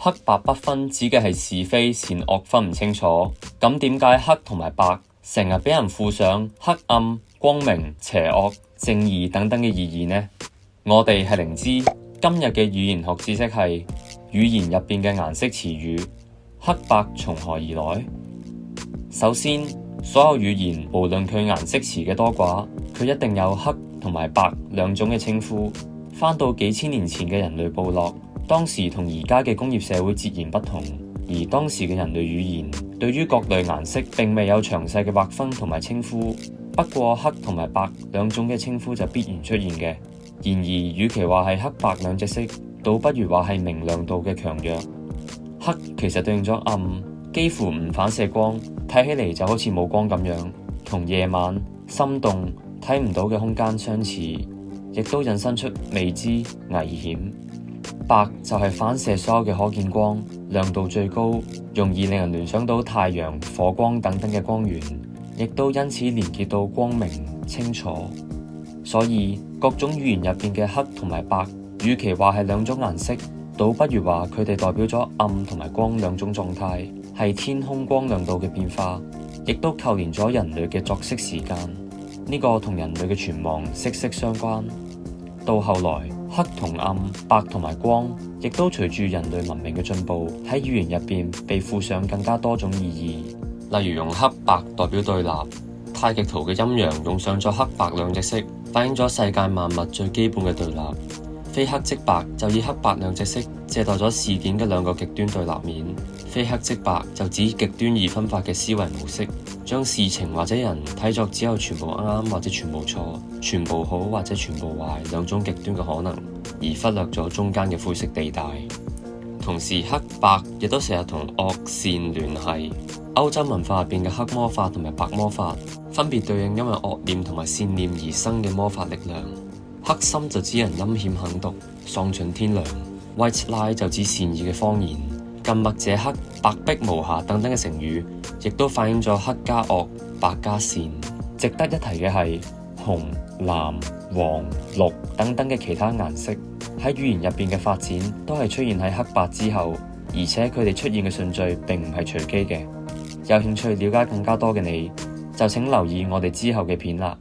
黑白不分指嘅係是非善惡分唔清楚，咁點解黑同埋白成日俾人附上黑暗、光明、邪惡、正義等等嘅意義呢？我哋係靈知，今日嘅語言學知識係語言入邊嘅顏色詞語，黑白從何而來？首先，所有語言無論佢顏色詞嘅多寡，佢一定有黑同埋白兩種嘅稱呼。翻到幾千年前嘅人類部落，當時同而家嘅工業社會截然不同，而當時嘅人類語言對於各類顏色並未有詳細嘅劃分同埋稱呼。不過黑同埋白兩種嘅稱呼就必然出現嘅。然而，與其話係黑白兩隻色，倒不如話係明亮度嘅強弱。黑其實對應咗暗，幾乎唔反射光，睇起嚟就好似冇光咁樣，同夜晚深洞睇唔到嘅空間相似，亦都引申出未知危險。白就係反射所有嘅可見光，亮度最高，容易令人聯想到太陽、火光等等嘅光源，亦都因此連結到光明清楚。所以各種語言入邊嘅黑同埋白，與其話係兩種顏色，倒不如話佢哋代表咗暗同埋光兩種狀態，係天空光亮度嘅變化，亦都扣連咗人類嘅作息時間。呢個同人類嘅存亡息息相關。到後來，黑同暗、白同埋光，亦都隨住人類文明嘅進步，喺語言入邊被附上更加多種意義。例如用黑白代表對立，太極圖嘅陰陽用上咗黑白兩隻色，反映咗世界萬物最基本嘅對立。非黑即白就以黑白兩隻色借代咗事件嘅兩個極端對立面。非黑即白就指極端二分法嘅思維模式，將事情或者人睇作只有全部啱或者全部錯，全部好或者全部壞兩種極端嘅可能，而忽略咗中間嘅灰色地帶。同時，黑白亦都成日同惡善聯繫。歐洲文化入邊嘅黑魔法同埋白魔法，分別對應因為惡念同埋善念而生嘅魔法力量。黑心就指人陰險狠毒、喪盡天良 ，white lie 就指善意嘅謊言。近墨者黑、白璧無瑕等等嘅成語，亦都反映咗黑加惡、白加善。值得一提嘅係紅、藍、黃、綠等等嘅其他顏色喺語言入邊嘅發展，都係出現喺黑白之後，而且佢哋出現嘅順序並唔係隨機嘅。有興趣了解更加多嘅你，就請留意我哋之後嘅片啦。